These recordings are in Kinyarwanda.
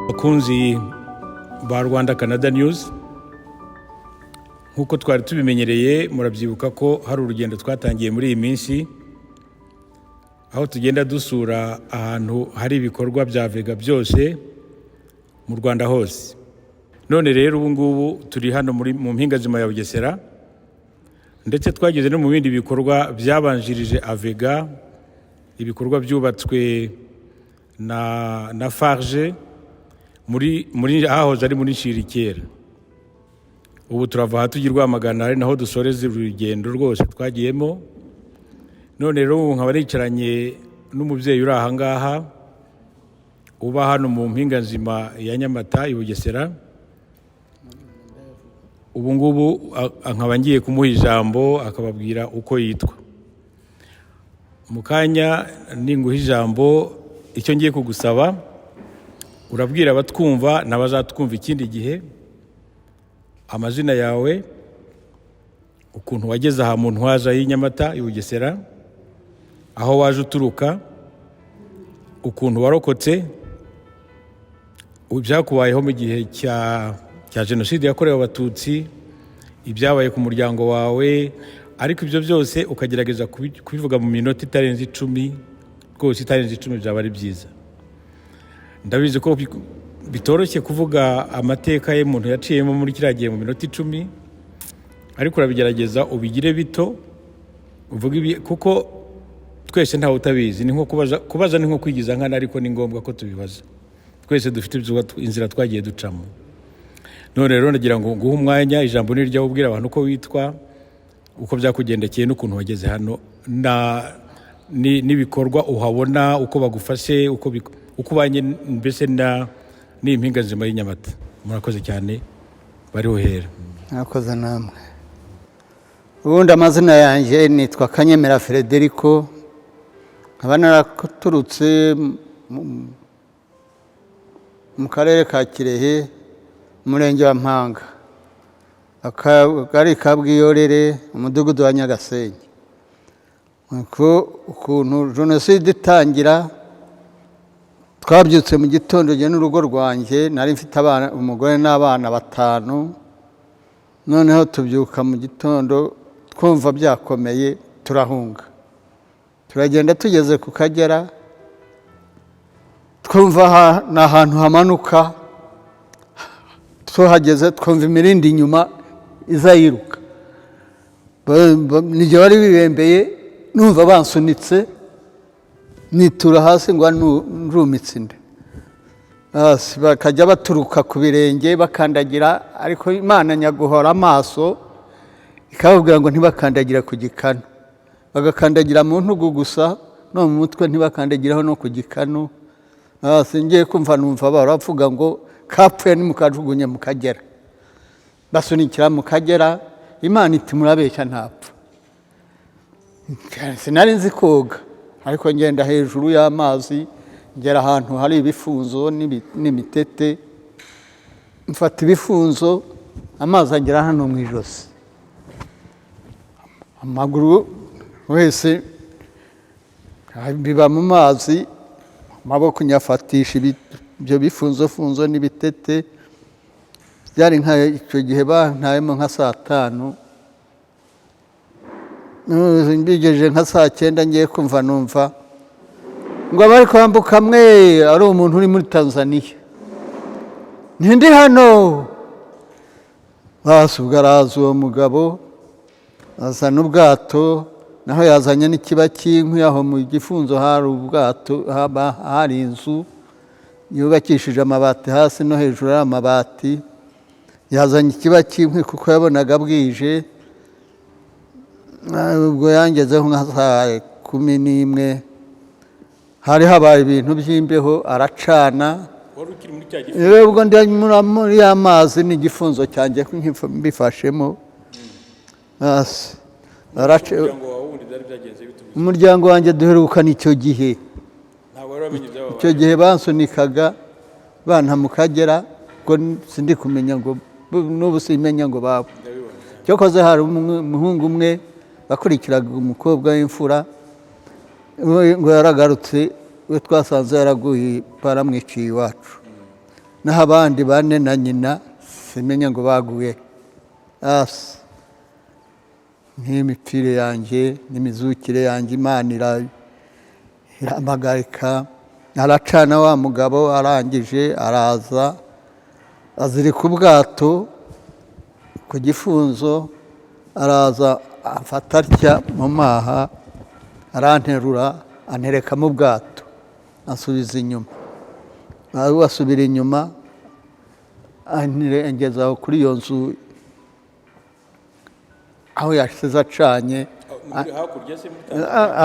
Bakunzi ba Rwanda Canada News, nkuko twari tubimenyereye murabyibuka ko hari urugendo twatangiye muri iyi minsi aho tugenda dusura ahantu hari ibikorwa bya Vega byose mu Rwanda hose. None rero ubu ngubu turi hano mu mpinga zima ya Bugesera, ndetse twageze no mu bindi bikorwa byabanjirije Avega, ibikorwa byubatswe na Farge muri ahahoze ari muri Shirikera. Ubu turava aha tujya Rwamagana, ari naho dusoreza urugendo rwose twagiyemo. None rero nkaba nicaranye n'umubyeyi uri aha ngaha uba hano mu mpinga nzima ya Nyamata i Bugesera. Ubu ngubu nkaba ngiye kumuha ijambo akababwira uko yitwa. Mu kanya ninguha ijambo, icyo ngiye kugusaba urabwira abatwumva n'abazatwumva ikindi gihe amazina yawe, ukuntu wageze aha mu ntwaza y'Inyamata i Bugesera, aho waje uturuka, ukuntu warokotse, ibyakubayeho mu gihe cya Jenoside yakorewe Abatutsi, ibyabaye ku muryango wawe, ariko ibyo byose ukagerageza kubivuga mu minota itarenze 10, rwose itarenze 10 byaba ari byiza. Ndabizi ko bitoroshye kuvuga amateka y'umuntu yaciyemo muri kiriya gihe mu minota 10, ariko urabigerageza ubigire bito, uvuge kuko twese ntawe utabizi. Ni nko kubaza ni nko kwigiza nkana, ariko ni ngombwa ko tubibaza. Twese dufite inzira twagiye ducamo. None rero ndagira ngo nguhe umwanya, ijambo ni ryo ubwira abantu uko witwa, uko byakugendekeye n'ukuntu wageze hano, n'ibikorwa uhabona, uko bagufashe, uko ubanye mbese n'impinga nzima y'Inyamata. Murakoze cyane, bariho hera. Murakoze namwe. Ubundi amazina yanjye nitwa Kanyemera Frederico, nkaba naraturutse mu karere ka Kirehe, umurenge wa Mpanga, akagari ka Bwiyorere, umudugudu wa Nyagasenyi. Ukuntu Jenoside itangira, twabyutse mu gitondo njye n'urugo rwanjye, nari mfite umugore n'abana 5. Noneho tubyuka mu gitondo twumva byakomeye, turahunga, turagenda tugeze ku Kagera, twumva ni ahantu hamanuka. Tuhageze twumva imirindi inyuma iza yiruka, nijye wari bibembeye, numva bansunitse, nitura hasi ngo nrumitse inda. Bakajya baturuka ku birenge bakandagira, ariko Imana nyaguhora amaso ikababwira ngo ntibakandagira ku gikanu, bagakandagira mu ntugu gusa, no mu mutwe ntibakandagiraho no ku gikanu. Ngiye kumva numva baravuga ngo kapfuye nimukajugunye mu Kagera. Basunikira mu Kagera, Imana iti murabeshya ntapfa. Sinari nzi koga, ariko ngenda hejuru y'amazi, ngera ahantu hari ibifunzo n'imitete, mfata ibifunzo, amazi agera hano mu ijosi, amaguru wese biba mu mazi, amaboko nyafatisha ibyo bifunzo n'ibitete. Byari nka icyo gihe bantayemo nka 5:00, mbigeje nka 9:00 ngiye kumva numva ngo abari kwambuka mwe ari umuntu uri muri Tanzania. Ndi hano. Basubwaraza uwo mugabo, azana ubwato, naho yazanye n'ikiba cy'inkwi. Aho mu gifunzo hari ubwato, hari inzu yubakishije amabati hasi no hejuru y'amabati. Yazanye ikiba cy'inkwi kuko yabonaga bwije. Ubwo yangezeho nka 11:00, hari habaye ibintu by'imbeho, aracana. Wari ukiri muri cya gifunzo? Ubwo ndi muri amazi n'igifunzo cyanjye mbifashemo. Umuryango wanjye duherukana icyo gihe. Icyo gihe bansunikaga banta mu Kagera, ngo sindi kumenya ngo n'ubu simenya ngo babo. Cyokoze hari umuhungu umwe bakurikiraga umukobwa w'imfura, ngo yaragarutse, we twasanze yaraguye, baramwiciye iwacu. naho abandi bane na nyina simenya ngo baguye hasi. Nk'imipfire yanjye n'imizukire yanjye Imana iramagarika. Aracana wa mugabo arangije araza azirika ubwato ku gifunzo, araza afata atya mu maha aranterura antereka mu bwato asubiza inyuma. Asubira inyuma angezaho kuri iyo nzu aho yasize acanye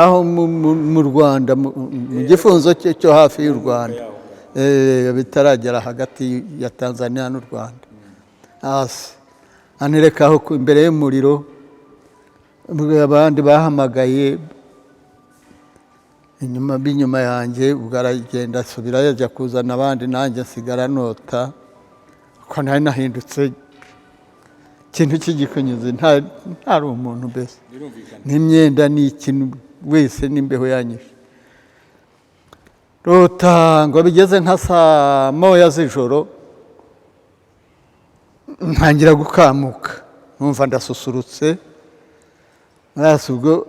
aho mu Rwanda mu gifunzo cyo hafi y'u Rwanda bitaragera hagati ya Tanzania n'u Rwanda. Hasi anerekaho imbere y'umuriro, abandi bahamagaye b'inyuma yanjye, ubwo aragenda asubira yajya kuzana abandi, nanjye nsigara nota ko nari nahindutse ikintu cy'igikonyezi, ntari umuntu mbese n'imyenda n'ikintu wese n'imbeho yanyishe. Rota ngo bigeze nka saa moya z'ijoro ntangira gukamuka, numva ndasusurutse. Ubwo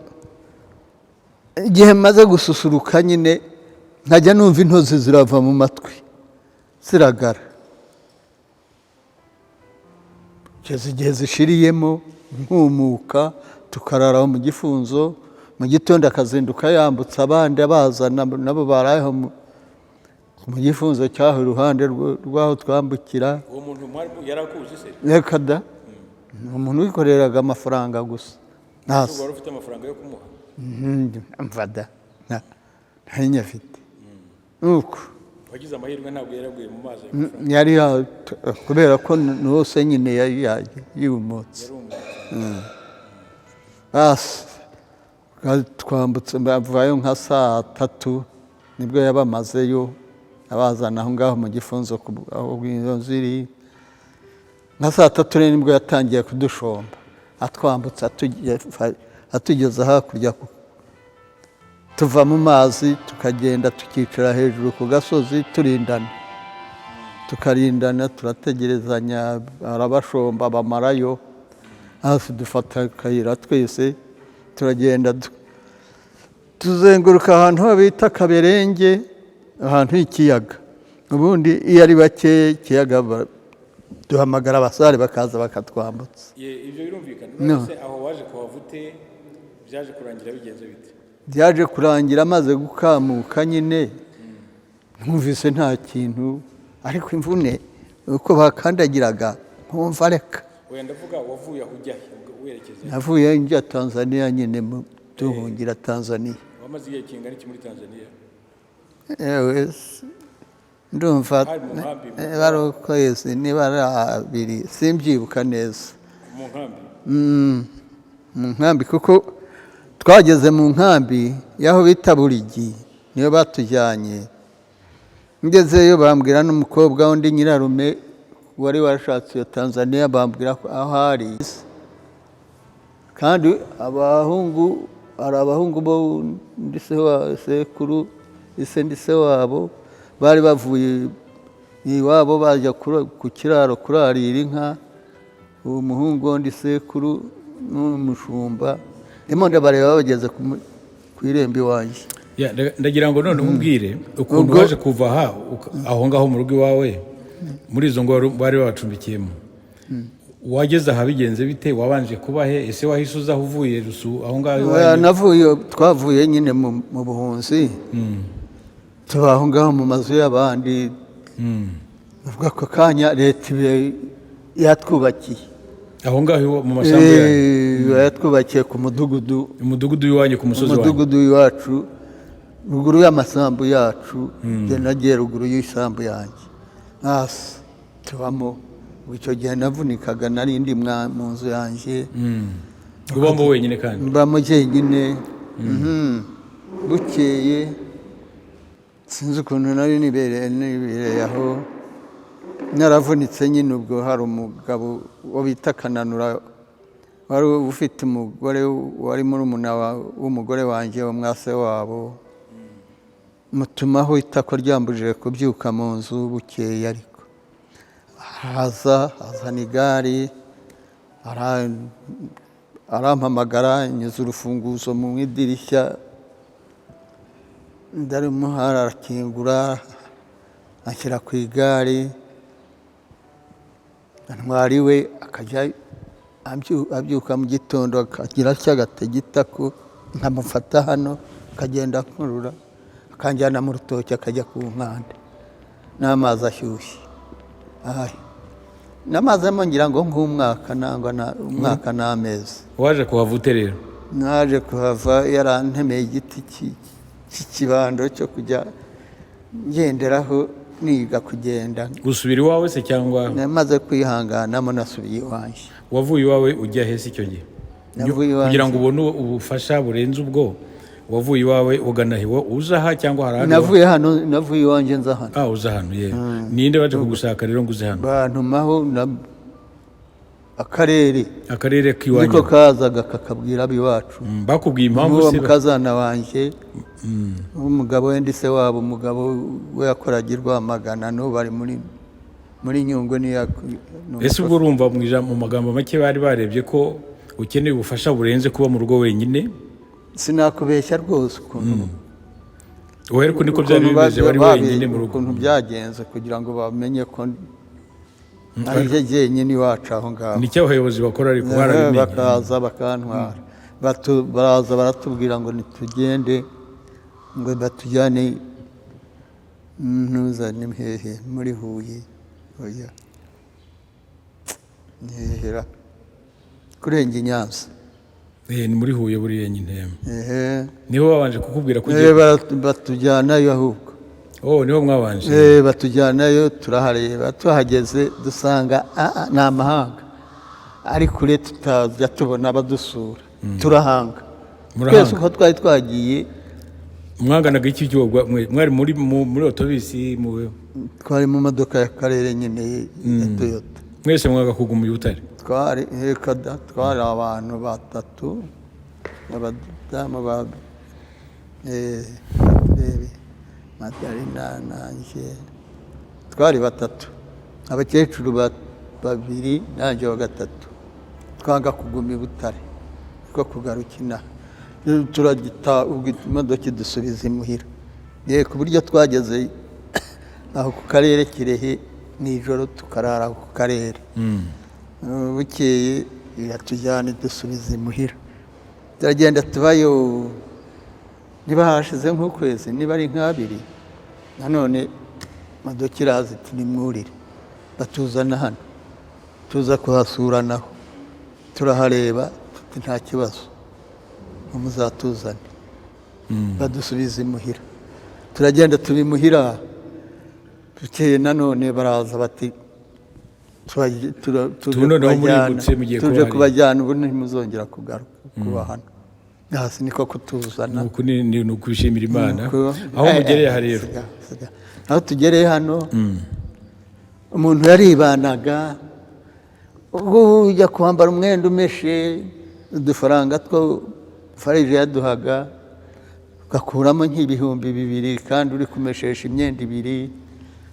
igihe maze gususuruka nyine nkajya numva intozi zirava mu matwi ziragara, kugeza igihe zishiriyemo nkumuka, tukararaho mu gifunzo. Mu gitondo akazinduka yambutsa abandi abazana, nabo barayeho mu gifunzo cyaho iruhande rw'aho twambukira. Uwo muntu yarakuzi se? Reka da, ni umuntu wikoreraga amafaranga gusa. Ntabwo wari ufite amafaranga yo kumuha? Mvada ntari nyafite. Nuko wagize amahirwe ntabwo yaraguye mu mazi? Yari kubera ko n'uwose nyine yari yumutse. Basi twambutse bavuye nka saa 3 nibwo yabamazeyo, abazana aho ngaho mu gifunzo aho ziri. Nka saa 3 nibwo yatangiye kudushomba, atwambutse atugeza hakurya, tuva mu mazi tukagenda tukicara hejuru ku gasozi turindana, tukarindana turategerezanya. Arabashomba bamarayo, hasi dufata akayira twese turagenda tuzenguruka ahantu ho bita Kaberenge, ahantu h'ikiyaga. Ubundi iyo ari bake ikiyaga duhamagara abasare bakaza bakatwambutsa. Ibyo birumvikana. Aho waje kuhavute byaje kurangira bigenze bite? Byaje kurangira amaze gukamuka nyine, numvise nta kintu, ariko imvune uko bakandagiraga nkumva reka. Ndavuga wavuye aho ujya werekeza? Navuye njya Tanzania nyine, tuhungira Tanzania. Wamaze igihe kingana iki muri Tanzania? Ndumva bari ukwezi niba ari 2, simbyibuka neza. Mu nkambi? Mu nkambi, kuko twageze mu nkambi y'aho bita Burigi, niyo batujyanye. Ngezeyo bambwira n'umukobwa wundi nyirarume wari warashatse iyo Tanzania, bambwira ko aho ari. Kandi hari abahungu bo ndise wa sekuru, ndise wabo bari bavuye iwabo bajya ku kiraro kurarira inka. Uwo muhungu wundi sekuru n'umushumba ndimo ndabareba bageze ku irembo iwanjye. Ndagira ngo none umbwire ukuntu waje kuva aho ngaho mu rugo iwawe muri izo ngo bari babacumbikiyemo. Wageze aha bigenze bite? Wabanje kuba he? Ese wahise uza uvuye aho ngaho iwawe? Navuye, twavuye nyine mu buhunzi, tuba aho ngaho mu mazu y'abandi. Ubwo ako kanya leta yatwubakiye aho ngaho mu masambu yayo. Yatwubakiye ku mudugudu. Umudugudu w'iwanyu ku musozi wawe? Umudugudu w'iwacu ruguru y'amasambu yacu, nagiye ruguru y'isambu yanjye. Hasi tubamo. Icyo gihe navunikaga, narindi mu nzu yanjye. Ubamo wenyine kandi? Mbamo jyenyine. Bukeye sinzi ukuntu nari nibereye aho, naravunitse nyine. Ubwo hari umugabo wo bita Kananura wari ufite umugore wari murumuna w'umugore wanjye wo mwase wabo, mutumaho itako ryambujije kubyuka mu nzu bukeye. Ariko azana igare arampamagara, nyuze urufunguzo mu idirishya, ndarimuha arakingura, anshyira ku igare, ntwari we akajya abyuka mu gitondo akagira atya agatega itako, nkamufata hano akagenda akurura akanjyana mu rutoki akajya ku nkanda n'amazi ashyushye. N'amazi arimo ngira ngo nk'umwaka nangwa umwaka n'amezi. waje kuhava ute rero? Naje kuhava yarantemeye igiti cy'ikibando cyo kujya ngenderaho niga kugenda. Gusubira iwawe se cyangwa? Namaze kwihanganamo nasubiye iwanjye. Wavuye iwawe ujya hese icyo gihe? Kugira ngo ubone ubufasha burenze ubwo, wavuye iwawe ugana hehe? uza aha cyangwa hari ahandi? Navuye iwanjye nza hano. Uza hano ye. Ninde waje kugushaka rero ngo uze hano? Bantumaho akarere k'iwanyu niko kazaga kakabwira abiwacu. Bakubwiye impamvu se? Mukazana wanjye umugabo we ndise wabo, umugabo we yakoraga i Rwamagana, n'ubu bari muri Nyungwe. Ese ubwo urumva mu magambo make bari barebye ko ukeneye ubufasha burenze kuba mu rugo wenyine? Sinakubeshya rwose ukuntu ariko niko byari bimeze, wari wenyine mu rugo. Ukuntu byagenze kugira ngo bamenye ko ari jyenyine iwacu aho ngaho. Ni cyo abayobozi bakora ariko barabimenye. Bakaza bakantwara, baraza baratubwira ngo nitugende, ngo batujyane ntuzane hehe muri Huye. Oya, ntihera kurenge Nyanza. Ni muri Huye buriya nyine. Niho babanje kukubwira ko batujyanayo ahubwo. Niho mwabanje? Batujyanayo, turahareba, tuhageze dusanga ni amahanga ari kure, tutajya tubona abadusura. Turahanga twese uko twari twagiye. Mwanganaga iki gihugu? Mwari muri otobisi? Twari mu modoka y'akarere nyine ya Toyota. Mwese mwaga kuguma i Butare? Twari abantu batatu, abadamu Madarina nanjye, twari batatu, abakecuru babiri nanjye wa gatatu. Twanga kuguma i Butare ko kugaruka inaha, turagita imodoka idusubiza imuhira. Ku buryo twageze aho ku karere Kirehe nijoro, tukarara ku karere. Bukeye iratujyana idusubiza imuhira, turagenda tubayo. Niba hashize nk'ukwezi, niba ari nk'abiri, nanone imodoka iraza iti nimwurire, batuzana hano, tuza kuhasura naho, turahareba tuti nta kibazo, muzatuzane. Badusubiza imuhira, turagenda tubimuhira. Bukeye nanone baraza bati tuje kubajyana, ubu ntimuzongera kugaruka kuba hano. Hasi niko kutuzana. Ni ukwishimira Imana. Aho mugereye aha rero? Aho tugereye hano, umuntu yaribanaga, ubwo ujya kwambara umwenda umeshe, udufaranga two Farije yaduhaga, ugakuramo nk'ibihumbi 2 kandi uri kumeshesha imyenda 2.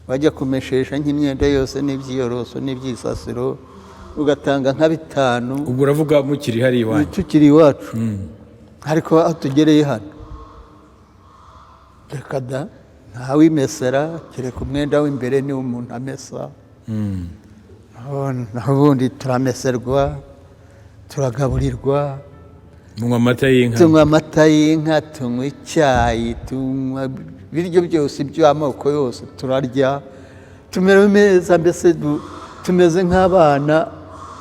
Wajya kumeshesha nk'imyenda yose n'ibyiyoroso n'ibyisasiro, ugatanga nka 5. Ubwo uravuga mukiri hari iwanyu? Tukiri iwacu. Ariko aho tugereye hano, reka da, ntawimesera kereka umwenda w'imbere ni umuntu amesa. Naho ubundi turameserwa, turagaburirwa. Munywa amata y'inka? Tunywa amata y'inka, tunywa icyayi, tunywa ibiryo byose by'amoko yose turarya. Tumerewe neza, mbese tumeze nk'abana,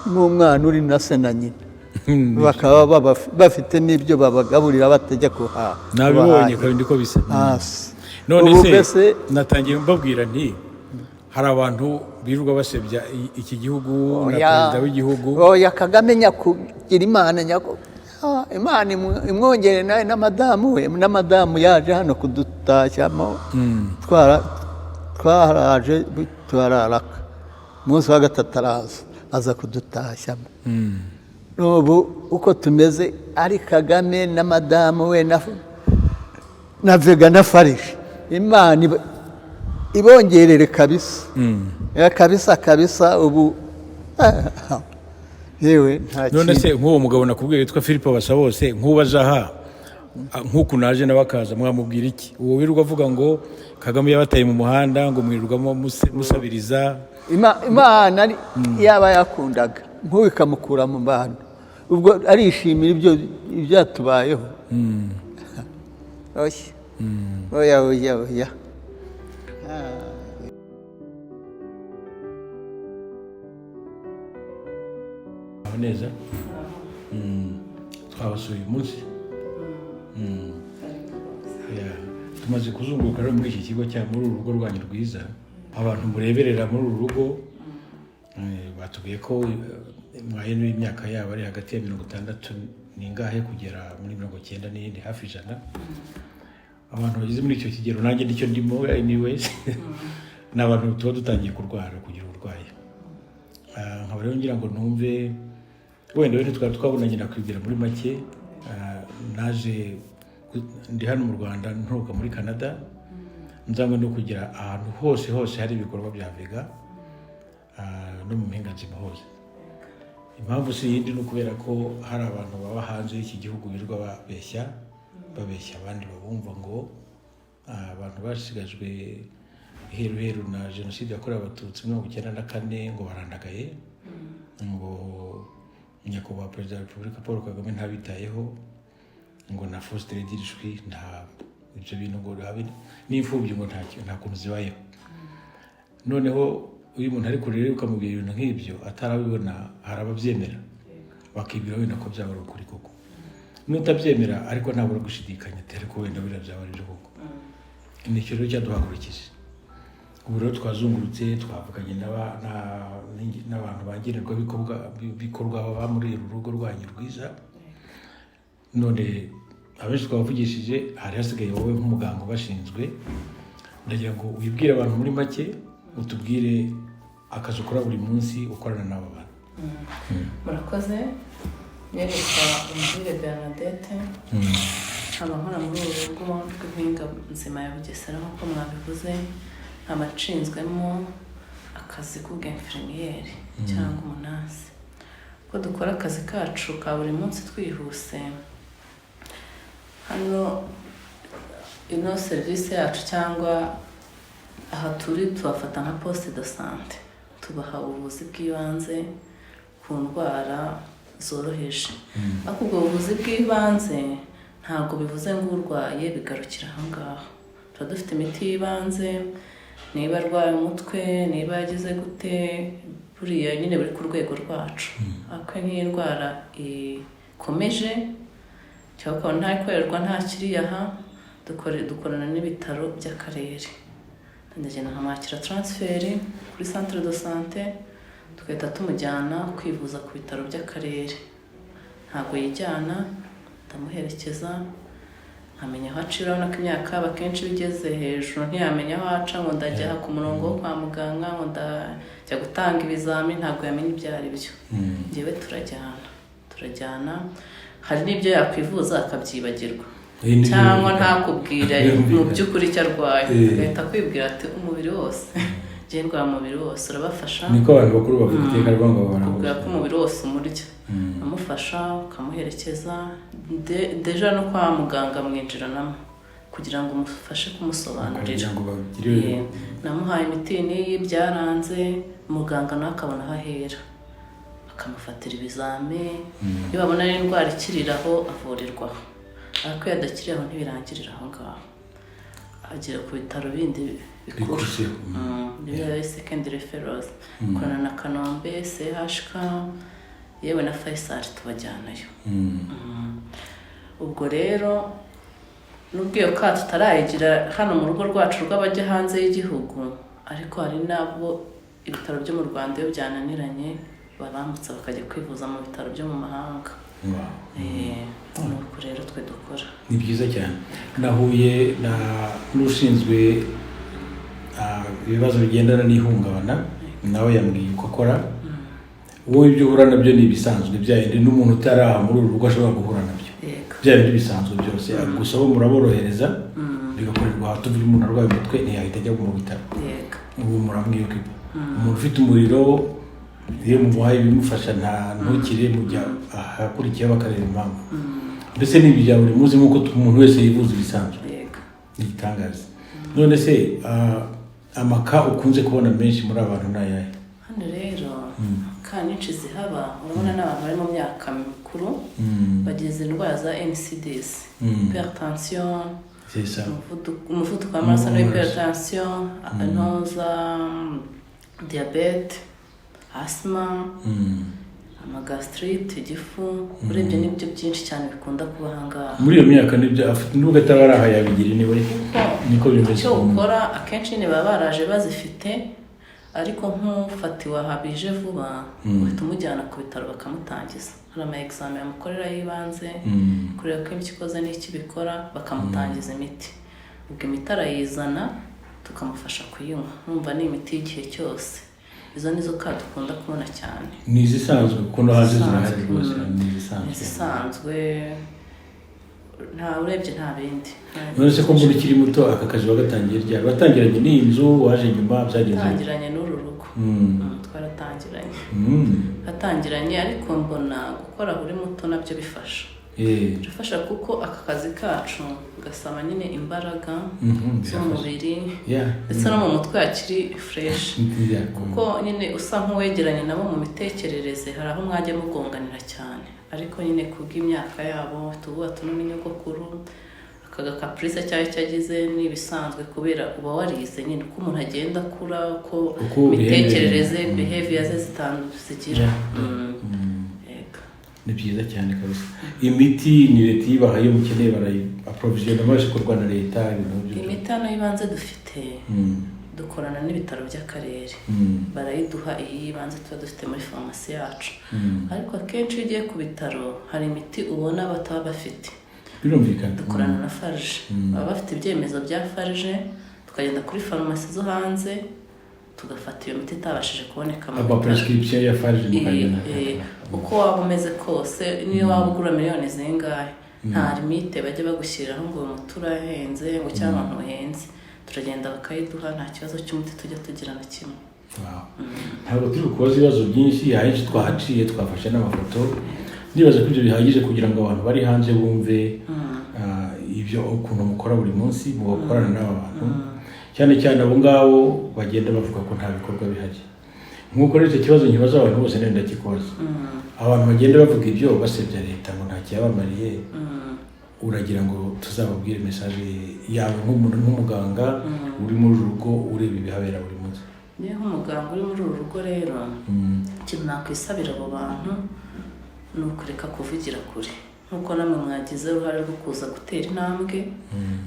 nk'umwana uri na se na nyina. Bakaba bafite n'ibyo babagaburira batajya kuhaha. Nabibonye kandi ko bisa. None se natangiye mbabwira nti hari abantu birirwa basebya iki gihugu na perezida w'igihugu. Kagame nyakugira Imana Imana imwongere nawe n'amadamu we. N'amadamu yaje hano kudutashyamo, twaraje turararaka. Umunsi wa 3 aza kudutashyamo. Ubu uko tumeze ari Kagame na madamu we na Vega na Farije, Imana ibongerere kabisa kabisa ubu yewe nta none se nk'uwo mugabo nakubwiye witwa Philippe Basabose nk'ubaje aha nk'uku naje nawe akaza mwamubwira iki uwo wirirwa avuga ngo Kagame yabataye mu muhanda ngo mwirirwamo musabiriza Imana yaba yakundaga nk'uwo ikamukura mu bantu ubwo arishimira ibyo byatubayeho oya neza twabasuye umunsi tumaze kuzunguruka rero muri iki kigo cya muri uru rugo rwanyu rwiza abantu mureberera muri uru rugo batubwiye ko mwaye n'imyaka yabo ari hagati ya 60 n'ingahe kugera muri 90 n'indi hafi 100 abantu bagize muri icyo kigero nanjye nicyo ndimo anyways n'abantu tuba dutangiye kurwara kugira uburwayi nkaba rero ngira ngo numve wenda wenda twabonanye nakwibwira muri make naje ndi hano mu Rwanda nturuka muri Canada nzanywe no kugira ahantu hose hari ibikorwa bya Vega no mu mpinga nzima hose impamvu si yindi no kubera ko hari abantu baba hanze y'iki gihugu birirwa babeshya abandi babumva ngo abantu basigajwe heru na jenoside yakorewe abatutsi 1994 ngo barandagaye ngo nyakubahwa perezida wa Repubulika Paul Kagame ntabitayeho ngo na Faustin Dirishwi nta ibyo bintu ngo n'imfubyi ngo nta kuntu zibayeho noneho uyu muntu ari kurere ukamubwira ibintu nk'ibyo atarabibona hari ababyemera bakibwira wenda ko byaba ari ukuri koko n'utabyemera ariko ntabura gushidikanya tere ko wenda bira byaba ari byo koko nicyo rero cyaduhagurukije ubu rero twazungurutse twavuganye n'abantu bangirirwa bikorwa baba muri uru rugo rwanyu rwiza none abenshi twabavugishije hari hasigaye wowe nk'umuganga ubashinzwe ndagira ngo wibwire abantu muri make utubwire akazi ukora buri munsi ukorana n'abo bantu murakoze nyerekwa Umugire Bernadette nkaba nkora muri uru rugo rw'impinga nzima ya Bugesera nk'uko mwabivuze amashinzwemo akazi k'ubw'infirmiyeri cyangwa umunasi ko dukora akazi kacu ka buri munsi twihuse hano ino serivisi yacu cyangwa aha turi tubafata nka poste de santé tubaha ubuvuzi bw'ibanze ku ndwara zoroheje ariko ubwo buvuzi bw'ibanze ntabwo bivuze ngo urwaye bigarukira aho ngaho tuba dufite imiti y'ibanze niba arwaye umutwe niba yagize gute buriya nyine buri ku rwego rwacu ariko nk'iyi ndwara ikomeje cyangwa ntakorerwa nta kiri aha dukorana n'ibitaro by'akarere ndagenda nkamwakira transfer kuri centre de santé tugahita tumujyana kwivuza ku bitaro by'akarere ntabwo yijyana ndamuherekeza nkamenya aho acira urabona ko imyaka akenshi bigeze hejuru ntiyamenya aho aca ngo ndajya ku murongo wo kwa muganga ngo ndajya gutanga ibizami ntabwo yamenya ibyo ari byo njyewe turajyana hari n'ibyo yakwivuza akabyibagirwa cyangwa ntakubwira mu by'ukuri icyo arwaye agahita kwibwira ati umubiri wose ngendwa umubiri wose urabafasha niko abantu bakuru bavuga iteka rwango bakubwira ko umubiri wose umurya amufasha ukamuherekeza deja no kwa muganga mwinjiranamo kugira ngo umufashe kumusobanurira namuhaye imiti n'iyi byaranze muganga nawe akabona aho ahera akamufatira ibizame iyo babona ari indwara ikiriraho avurirwaho ariko iyo adakiriyeho ntibirangirira aho ngaho agera ku bitaro bindi bikuru niyo secondary referrals korana na Kanombe CHK yewe na Faisal tubajyanayo ubwo rero n'ubwiyo ka tutarayigira hano mu rugo rwacu rw'abajya hanze y'igihugu ariko hari nabo ibitaro byo mu Rwanda iyo byananiranye babambutsa bakajya kwivuza mu bitaro byo mu mahanga nuko rero twe dukora ni byiza cyane nahuye n'ushinzwe ibibazo bigendana n'ihungabana nawe yambwiye uko akora wowe ibyo uhura nabyo ni ibisanzwe byayindi n'umuntu utaraha muri uru rugo ashobora guhura nabyo byari bisanzwe byose gusa bo muraborohereza bigakorerwa aha tuvuga umuntu arwaye umutwe ntiyahita ajya mu bitaro, yego ubu muramwibuka umuntu ufite umuriro iyo mumuhaye ibimufasha ntukire mujya ahakurikiyeho bakareba impamvu. Mbese ni ibya buri munsi nk'uko umuntu wese yivuza ibisanzwe, ni igitangaza. None se amaka ukunze kubona menshi muri abantu ni ayahe? Hano rero ka nyinshi zihaba urabona n'abantu bari mu myaka mikuru bagize indwara za NCDs, hypertension, umuvuduko w'amaraso na hypertension, anoza, diabete, asthma, amagastrite, igifu, urebye n'ibyo byinshi cyane bikunda kuba ahangaha. Muri iyo myaka nibyo afite nubwo atabara aha yabigira niwe niko bimeze. Icyo ukora akenshi ni baba baraje bazifite, ariko nk'ufatiwe ahabije vuba uhita umujyana ku bitaro bakamutangiza. Hari ama examen amukorera y'ibanze kureba ko impyiko ze n'iki bikora, bakamutangiza imiti. Ubwo imiti arayizana tukamufasha kuyinywa, numva ni imiti y'igihe cyose. Izo nizo ka dukunda kubona cyane. Ni izisanzwe kuko no hanze zirahari rwose, ni izisanzwe nta urebye nta bindi. None se ko mbona ukiri muto aka kazi wagatangiye ryari? Watangiranye n'iyi nzu waje nyuma byagenze? Twatangiranye n'uru rugo, twaratangiranye hatangiranye, ariko mbona gukora uri muto nabyo bifasha. Bifasha kuko aka kazi kacu gasaba nyine imbaraga z'umubiri ndetse no mu mutwe akiri fresh, kuko nyine usa nk'uwegeranye nabo mu mitekerereze, hari aho mwajya mugonganira cyane, ariko nyine kubw'imyaka yabo tuvuga tunumye nyogokuru akaga caprice cyayo cyagize n'ibisanzwe, kubera uba warize nyine uko umuntu agenda akura, uko mitekerereze behavior ze zigira. Ni byiza cyane kabisa. Imiti ni leta yibaha iyo mukeneye barayi approvision amaje kurwa na leta ibintu byo. Imiti hano yibanze dufite dukorana n'ibitaro by'akarere, barayiduha iyi yibanze tuba dufite muri pharmacy yacu, ariko akenshi iyo ugiye ku bitaro hari imiti ubona bataba bafite. Birumvikana dukorana na Farge, baba bafite ibyemezo bya Farge, tukagenda kuri pharmacy zo hanze tugafata iyo miti itabashije kuboneka mu bitaro. Prescription ya Farge mukagenda uko waba umeze kose, niyo waba ugura miliyoni zingahe, nta limite bajya bagushyiriraho ngo uyu muti urahenze ngo cyangwa abantu uhenze. Turagenda bakayiduha, nta kibazo cy'umuti tujya tugira na kimwe. Ntabwo turi kubaza ibibazo byinshi, ahenshi twahaciye twafashe n'amafoto. Nibaza ko ibyo bihagije kugira ngo abantu bari hanze bumve ibyo ukuntu mukora buri munsi mugakorana n'aba bantu, cyane cyane abo ngabo bagenda bavuga ko nta bikorwa bihari. Nk'uko rero icyo kibazo nkibaza abantu bose nenda kikoza, abantu bagenda bavuga ibyo basebya leta ngo nta cyabamariye, uragira ngo tuzababwire message yawe nk'umuntu nk'umuganga uri muri uru rugo ureba ibihabera buri munsi? Niyo nk'umuganga uri muri uru rugo rero ikintu nakwisabira abo bantu ni ukureka kuvugira kure, nk'uko namwe mwagize uruhare rwo kuza gutera intambwe,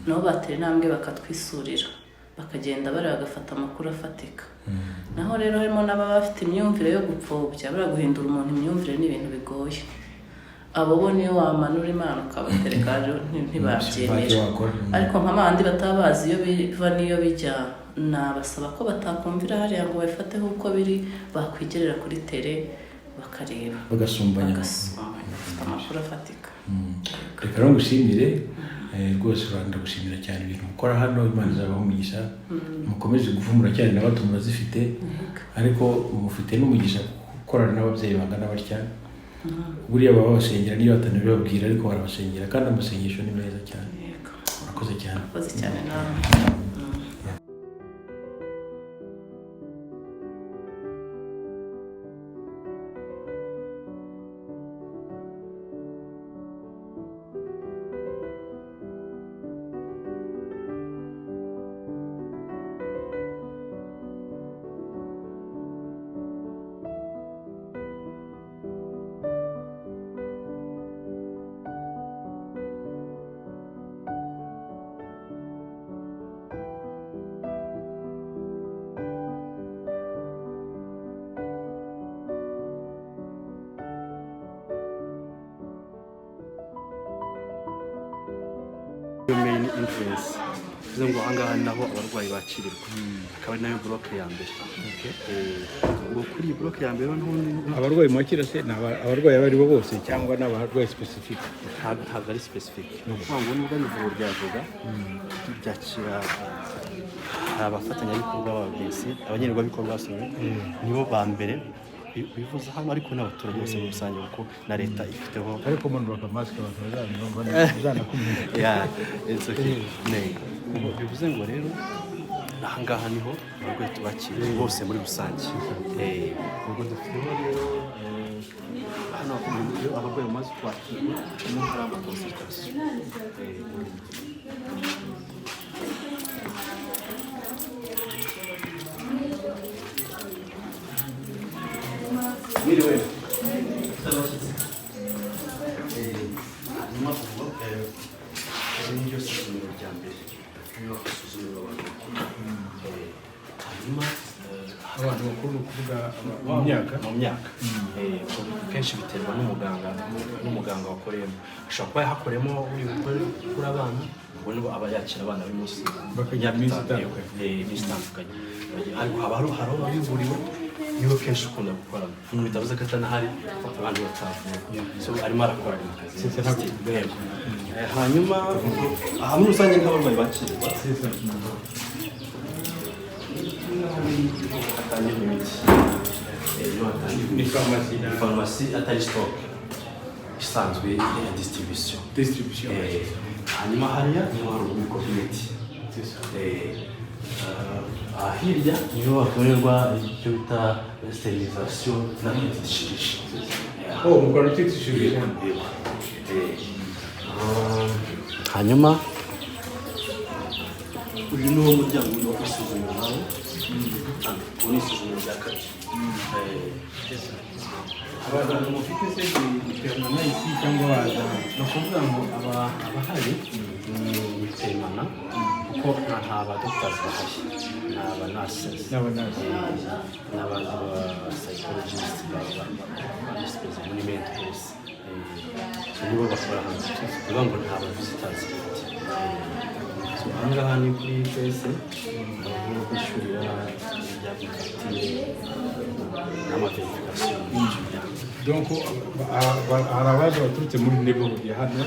nabo batera intambwe bakatwisurira, bakagenda bareba bagafata amakuru afatika. Naho rero harimo n'ababa bafite imyumvire yo gupfobya, guhindura umuntu imyumvire ni ibintu bigoye. Abo bo niyo wamanura Imana ukabatereka ntibabyemera, ariko nk'abandi batabazi iyo biva n'iyo bijya, nabasaba ko batakumvira hariya ngo babifateho uko biri, bakwigerera kuri tele bakareba bagasumbanya amakuru afatika. Reka rero ngushimire rwose, ndagushimira cyane ibintu mukora hano. Imana izabaho umugisha, mukomeze gufumura cyane n'abato murazifite, ariko mufite n'umugisha gukorana n'ababyeyi bangana batya. Buriya baba basengera niyo batanabibabwira, ariko barabasengera kandi amasengesho ni meza cyane. Murakoze cyane. Murakoze cyane nawe. Your main influence bivuze ngo ahangaha naho abarwayi bakirirwa akaba ari nayo bloke ya mbere ubwo kuri iyi bloke ya mbere abarwayi mwakira se ni abarwayi abo ari bo bose cyangwa n'abarwayi specific? ntabwo ari specific, ni ukuvuga ngo nubwo ari ivuriro rya Vuga ryakira abafatanyabikorwa b'abagenzi abanyenerwabikorwa nibo ba mbere bivuza hano, ariko n'abaturage bose muri rusange kuko na leta ifiteho ariko umuntu bakamasike bazanakumenya bivuze ngo rero ahangaha niho abarwayi tubakira bose muri rusange. Ubwo dufiteho rero hano abarwayi bamaze kwakirwa no hari amakonsultation. Miriwe hanyuma ubwo ni ryo suzumiro rya mbere niyo suzumiro hanyuma abantu bakuru ni ukuvuga mu myaka kenshi biterwa n'umuganga wakoreyemo, ashobora kuba yahakoremo uri gukura abana ubwo aba yakira abana b'umunsi bakajya iminsi itandukanye, ariko haba hari ababivuriwe nibo kenshi ukunda gukorana bitavuze ko atanahari abantu batavuye arimo arakora akazi. Hanyuma aha muri rusange nk'abarwayi bakirirwa hatangirwa imiti, ni farumasi atari stock isanzwe ya distribution. Hanyuma hariya niho hari ububiko bw'imiti, hirya niho hakorerwa icyo bita sterilisation na titishirishi. mukora titishirishi. Hanyuma uyu ni wo muryango wo kwisuzumira nawe, ubu ni isuzumiro rya kabiri. Abantu mufite se biterana n'isi cyangwa baza? Ni ukuvuga ngo abahari ni biterana kuko nta badogitazi bahari, ni abanasesi n'abandi psychologist babisipeza muri mental health, nibo bakora hano. Bivuga ngo nta bavisitazi bafite. Ahangaha ni kuri twese aho kwishyurira ibya fagitire n'amaverifikasiyo. Donc hari abaje baturutse muri neighborhood ya hano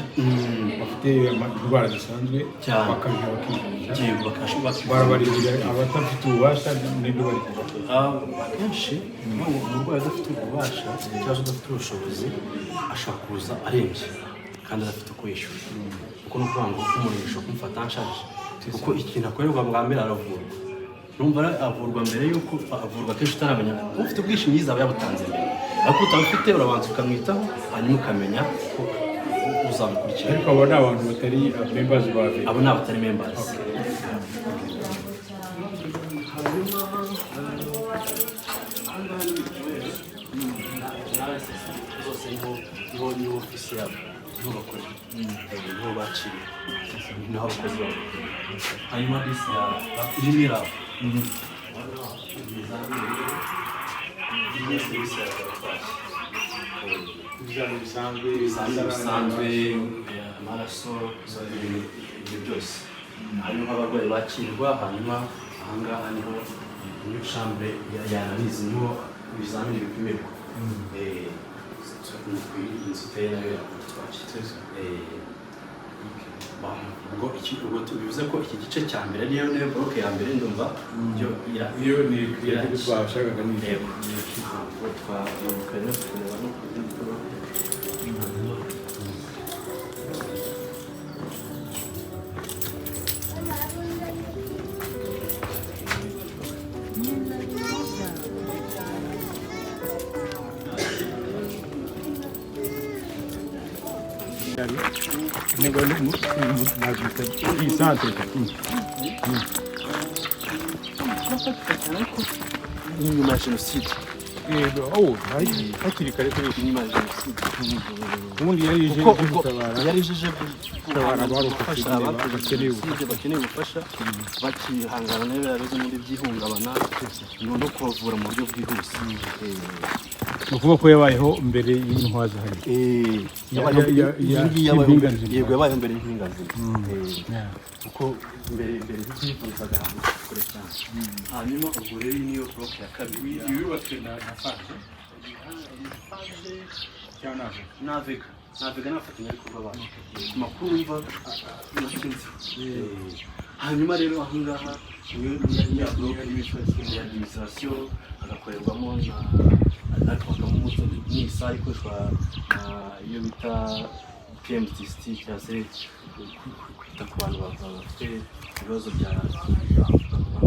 bafite indwara zisanzwe bakabiha bakivuza, barabarira abatafite ububasha n'ibyo bari kubakoza. Akenshi umurwayi udafite ububasha cyangwa udafite ubushobozi ashobora kuza arembye kandi adafite uko yishyura, kuko ni ukuvuga ngo umuntu ashobora kumufata anshaje, kuko ikintu akorerwa bwa mbere aravurwa. Numva avurwa mbere yuko avurwa kenshi utaramenya ufite ubwishingizi aba yabutanze mbere, ariko utabufite urabanza ukamwitaho hanyuma ukamenya ko uzamukurikira. Ariko abo ni abantu batari members bawe? Abo ni abatari members. Zose niho ofisi yabo niho bakorera, niho bakiriye, niho abakozi babo. Hanyuma disi irimo iraba Ibizami bisanzwe, amaraso, ibyo byose. Hanyuma abarwayi bakirwa, hanyuma ahangaha niho muri chambre y'analyse niho ibizamini bipimirwa. Inzu iteye nayo twakiteze. Ubwo bivuze ko iki gice cya mbere niyo bloke ya mbere ndumva iyo ni twashakaga n'intego twakareba no kubikora. Inyuma ya jenoside. Hakiri kare kuri inyuma ya jenoside. Ubundi yari ije gutabara abakeneye ubufasha bakihangana n'ibyo yabuze muri by'ihungabana no kubavura mu buryo bwihuse. ni ukuvuga ko yabayeho mbere y'intwaza hari yego yabayeho mbere y'inganzira kuko mbere y'ibyifuzaga ahantu kure cyane hanyuma ubwo rero niyo bloke ya kabiri yubatswe na faje cyangwa navega n'abafatanyabikorwa bacu amakuru yumva hanyuma rero ahangaha niyo bloke ya administration hagakorerwamo hakabamo n'isare ikoreshwa iyo bita PMTST cyangwa se kwita ku bantu bafite ibibazo bya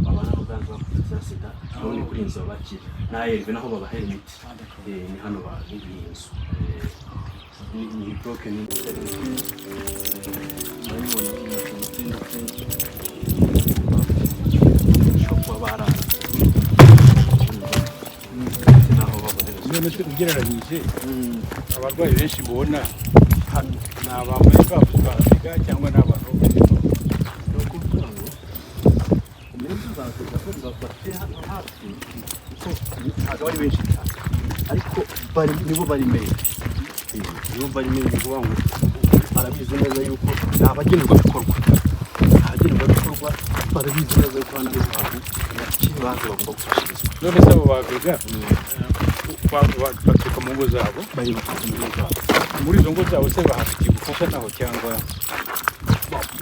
abana n'ubwandu bwa sida aho ni kuri inzu bakira n'ayerwe naho babahera imiti ni hano ni inzu ni bloke ni ugereranyije abarwayi benshi mubona hano ni abambaye bavuga cyangwa ni abantu ntabwo ari benshi cyane ariko nibo bari mbere kuvuga ngo barabizi neza yuko ni abagenerwabikorwa barabizi neza yuko hano ari abantu bakiri bazi bagomba gufashirizwa none se abo babiga baturuka mu ngo zabo muri izo ngo zabo se bahafitiye ubufasha naho cyangwa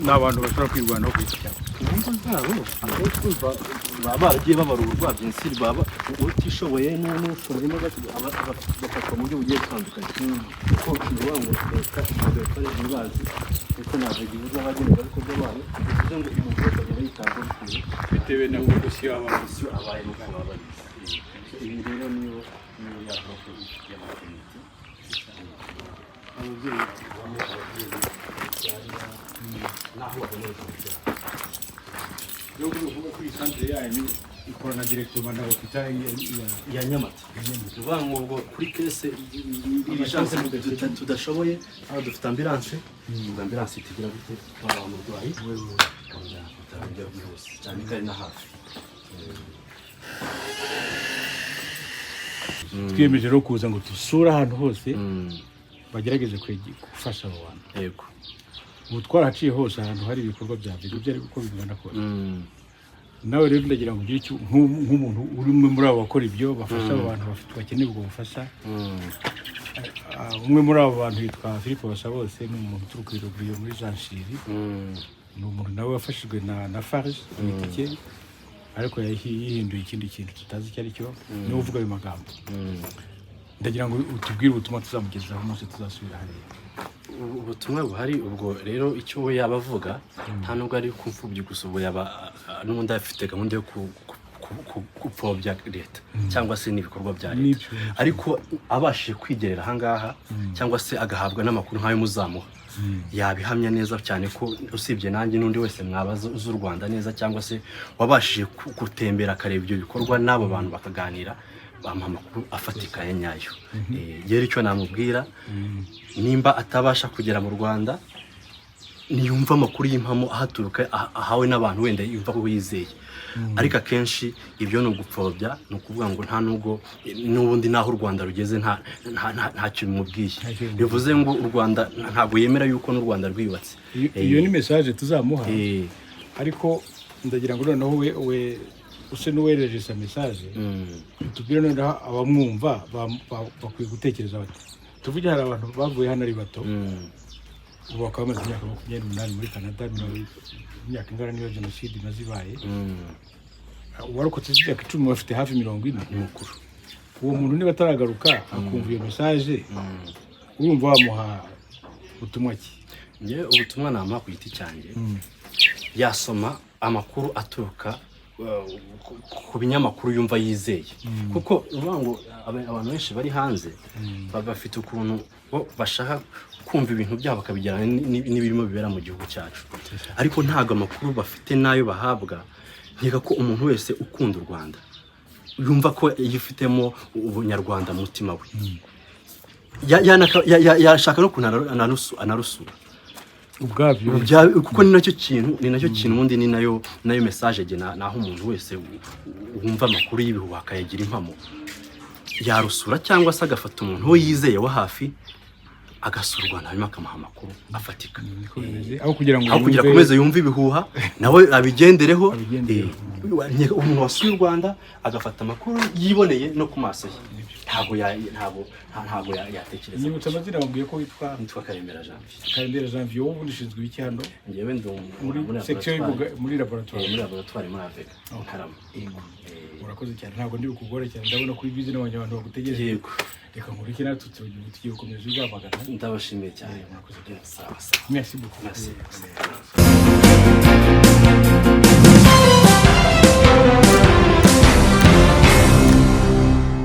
ni abantu bashobora kwirwanaho ku giti cyabo mu ngo zabo akenshi baba baragiye babarura urwabyinsi baba utishoboye n'ushoboye bafashwa mu buryo bugiye butandukanye kuko niba ngo leta ntibazi kuko ntabwo igihugu abagenerwabikorwa babo bivuze ngo uyu mugore agenda yitabwaho bitewe na komisiyo abaye nuko baba babizi iyi rero niyo yavuga y'amakomite ababyeyi naho baboneye kubyara yo kuvuga ko isanzwe yanyu ikorana directement na hospital ya Nyamata uvuga ngo kuri kese ibishanse tudashoboye aho dufite ambulance itigira gute twaba umurwayi kongera kutabijya byose cyane kandi na hafi twiyemeje rero kuza ngo dusure ahantu hose bagerageze gufasha abo bantu yego ubu twaraciye hose ahantu hari ibikorwa bya video byari uko bigana ko nawe rero ndagira ngo ugire nk'umuntu uri muri abo bakora ibyo bafasha abo bantu bakeneye ubwo bufasha umwe muri abo bantu yitwa Philippe Basabose ni umuntu uturuka i Ruguru muri Jean Chiri ni umuntu nawe wafashijwe na Farge n'itike ariko yihinduye ikindi kintu tutazi icyo ari cyo niwe uvuga ayo magambo ndagira ngo utubwire ubutumwa tuzamugezaho umunsi tuzasubira hariya ubutumwa buhari ubwo rero icyo we yaba avuga nta nubwo ari kumfubyi gusa ubwo yaba n'ubundi afite gahunda yo gupfobya leta cyangwa se n'ibikorwa bya leta ariko abashije kwigerera ahangaha cyangwa se agahabwa n'amakuru nk'ayo muzamuha yabihamya neza cyane ko usibye nanjye n'undi wese mwabaza z'u Rwanda neza cyangwa se wabashije gutembera akareba ibyo bikorwa n'abo bantu bakaganira bampa amakuru afatika ya nyayo yera icyo namubwira nimba atabasha kugera mu Rwanda niyumva amakuru y'impamo ahaturuka ahawe n'abantu wenda yumva ko yizeye ariko akenshi ibyo ni ugupfobya ni ukuvuga ngo nta nubwo n'ubundi naho u Rwanda rugeze ntacyo bimubwiye bivuze ngo u Rwanda ntabwo yemera yuko n'u Rwanda rwiyubatse iyo ni message tuzamuha ariko ndagira ngo noneho we use n'uwereje sa message tubwire noneho abamwumva bakwiye gutekereza bati tuvuge hari abantu bavuye hano ari bato ubu bakaba bamaze imyaka 28 muri Canada imyaka ingana niyo jenoside nazibaye warokotse imyaka 10 bafite hafi 40 n'umukuru uwo muntu niba ataragaruka akumva iyo message urumva wamuha ubutumwa ki ubutumwa namuha ku giti cyanjye yasoma amakuru aturuka ku binyamakuru yumva yizeye kuko uvuga abantu benshi bari hanze bafite ukuntu bashaka kumva ibintu byabo bakabijyana n'ibirimo bibera mu gihugu cyacu ariko ntago amakuru bafite nayo bahabwa nkeka ko umuntu wese ukunda u Rwanda yumva ko yifitemo ubunyarwanda mu mutima we yashaka no kuntu anarusura ubwabyo kuko ni nacyo kintu ubundi ni nayo message naho umuntu wese wumva amakuru y'ibihuha akayagira impamo yarusura cyangwa se agafata umuntu we yizeye wa hafi agasura u Rwanda hanyuma akamuha amakuru afatika aho kugira ngo akomeze yumve ibihuha nawe abigendereho. Umuntu wasuye u Rwanda agafata amakuru yiboneye no ku maso ye ntabwo yatekereza. Nyibutsa amazina wabwiye ko nitwa Karembera Janvier. Karembera Janvier, wowe ubundi ushinzwe iki hano? Njyewe ndi muri laboratoire muri Avega Ntarama. Urakoze cyane, ntabwo ndi bukugore cyane, ndabona kuri bizi n'abanye abantu bagutegereje. Yego, reka nkurike natwe tugiye gukomeza ugavagana. ndabashimiye cyane. Murakoze cyane. Sawa. Merci beaucoup. Merci.